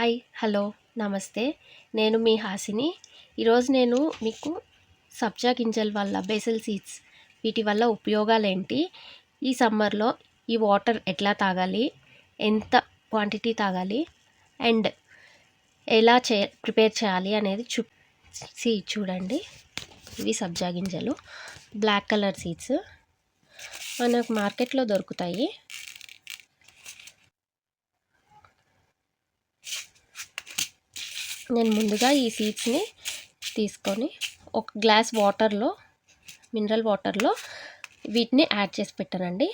Hi hello నమస్తే. నేను మీ హాసిని. ఈరోజు నేను మీకు సబ్జా గింజల వల్ల బేసిల్ సీడ్స్ వీటి వల్ల ఉపయోగాలేంటి, ఈ సమ్మర్లో ఈ వాటర్ ఎట్లా తాగాలి, ఎంత క్వాంటిటీ తాగాలి అండ్ ఎలా ప్రిపేర్ చేయాలి అనేది చూడండి. ఇవి సబ్జా గింజలు, బ్లాక్ కలర్ సీడ్స్ మనకు మార్కెట్లో దొరుకుతాయి. నేను ముందుగా ఈ సీడ్స్ని తీసుకొని ఒక గ్లాస్ వాటర్లో, మినరల్ వాటర్లో వీటిని యాడ్ చేసి పెట్టానండి.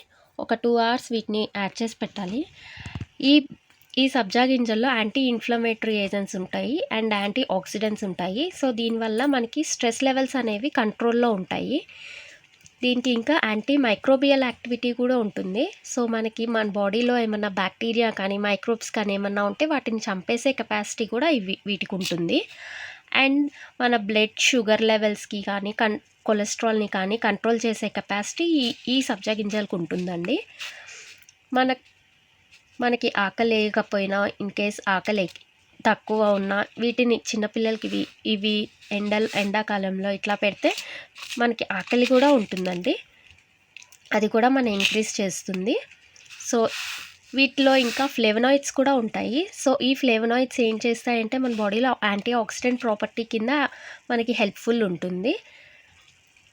ఒక 2 hours వీటిని యాడ్ చేసి పెట్టాలి. ఈ సబ్జా గింజల్లో యాంటీ ఇన్ఫ్లమేటరీ ఏజెంట్స్ ఉంటాయి అండ్ యాంటీ ఆక్సిడెంట్స్ ఉంటాయి. సో దీనివల్ల మనకి స్ట్రెస్ లెవెల్స్ అనేవి కంట్రోల్లో ఉంటాయి. దీనికి ఇంకా యాంటీ మైక్రోబియల్ యాక్టివిటీ కూడా ఉంటుంది. సో మనకి మన బాడీలో ఏమన్నా బ్యాక్టీరియా కానీ మైక్రోబ్స్ కానీ ఏమన్నా ఉంటే వాటిని చంపేసే కెపాసిటీ కూడా వీటికి ఉంటుంది. అండ్ మన బ్లడ్ షుగర్ లెవెల్స్కి కానీ కొలెస్ట్రాల్ని కానీ కంట్రోల్ చేసే కెపాసిటీ ఈ సబ్జా గింజలకు ఉంటుందండి. మనకి ఆకలి లేకపోయినా, ఇన్ కేస్ ఆకలి తక్కువ ఉన్నా వీటిని చిన్నపిల్లలకి ఇవి ఎండాకాలంలో ఇట్లా పెడితే మనకి ఆకలి కూడా ఉంటుందండి. అది కూడా మన ఇంక్రీజ్ చేస్తుంది. సో వీటిలో ఇంకా ఫ్లేవనాయిడ్స్ కూడా ఉంటాయి. సో ఈ ఫ్లేవనాయిడ్స్ ఏం చేస్తాయంటే మన బాడీలో యాంటీ ఆక్సిడెంట్ ప్రాపర్టీ కింద మనకి హెల్ప్ఫుల్ ఉంటుంది.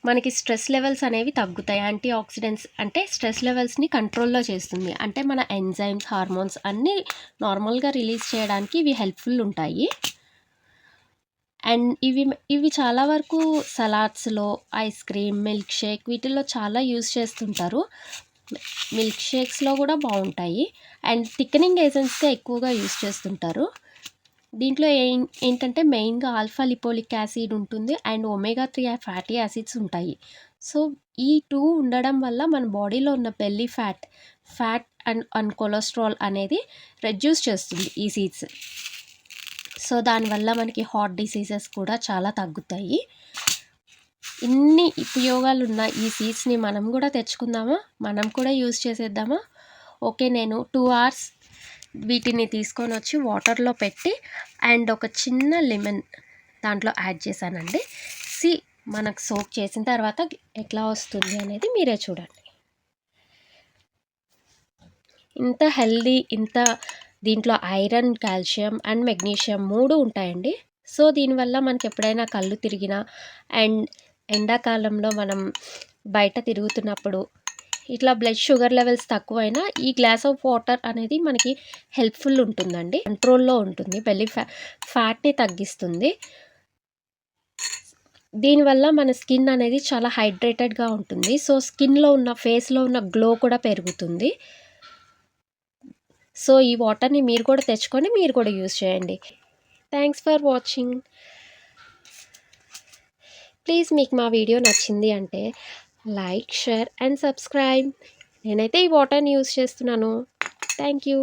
మనకి స్ట్రెస్ లెవెల్స్ అనేవి తగ్గుతాయి. యాంటీ ఆక్సిడెంట్స్ అంటే స్ట్రెస్ లెవెల్స్ని కంట్రోల్లో చేస్తుంది. అంటే మన ఎంజైమ్స్, హార్మోన్స్ అన్నీ నార్మల్గా రిలీజ్ చేయడానికి ఇవి హెల్ప్ఫుల్ ఉంటాయి. అండ్ ఇవి చాలా వరకు సలాడ్స్లో, ఐస్ క్రీమ్, మిల్క్ షేక్ వీటిల్లో చాలా యూస్ చేస్తుంటారు. మిల్క్ షేక్స్లో కూడా బాగుంటాయి. అండ్ థిక్నింగ్ ఏజెంట్స్గా ఎక్కువగా యూస్ చేస్తుంటారు. దీంట్లో ఏంటంటే మెయిన్గా ఆల్ఫా లిపోలిక్ యాసిడ్ ఉంటుంది అండ్ ఒమేగా 3 ఫ్యాటీ యాసిడ్స్ ఉంటాయి. సో ఈ 2 ఉండడం వల్ల మన బాడీలో ఉన్న బెల్లీ ఫ్యాట్ అండ్ కొలెస్ట్రాల్ అనేది రెడ్యూస్ చేస్తుంది ఈ సీడ్స్. సో దానివల్ల మనకి హార్ట్ డిసీజెస్ కూడా చాలా తగ్గుతాయి. ఇన్ని ఉపయోగాలు ఉన్న ఈ సీడ్స్ని మనం కూడా తెచ్చుకుందామా, మనం కూడా యూస్ చేసేద్దామా? ఓకే, నేను 2 hours వీటిని తీసుకొని వచ్చి వాటర్లో పెట్టి అండ్ ఒక చిన్న లెమన్ దాంట్లో యాడ్ చేశానండి. మనకు సోక్ చేసిన తర్వాత ఎట్లా వస్తుంది అనేది మీరే చూడండి. ఇంత హెల్దీ, దీంట్లో ఐరన్, కాల్షియం అండ్ మెగ్నీషియం 3 ఉంటాయండి. సో దీనివల్ల మనకి ఎప్పుడైనా కళ్ళు తిరిగినా అండ్ ఎండాకాలంలో మనం బయట తిరుగుతున్నప్పుడు ఇట్లా బ్లడ్ షుగర్ లెవెల్స్ తక్కువైనా ఈ గ్లాస్ ఆఫ్ వాటర్ అనేది మనకి హెల్ప్ఫుల్ ఉంటుందండి. కంట్రోల్లో ఉంటుంది, బెల్లీ ఫ్యాట్ని తగ్గిస్తుంది. దీనివల్ల మన స్కిన్ అనేది చాలా హైడ్రేటెడ్గా ఉంటుంది. సో స్కిన్లో ఉన్న, ఫేస్లో ఉన్న గ్లో కూడా పెరుగుతుంది. సో ఈ వాటర్ని మీరు కూడా తెచ్చుకొని మీరు కూడా యూస్ చేయండి. Thanks for watching. ప్లీజ్ మీకు మా వీడియో నచ్చింది అంటే లైక్, షేర్ అండ్ సబ్స్క్రైబ్. నేనైతే ఈ వాటర్ని యూస్ చేస్తున్నాను. Thank you.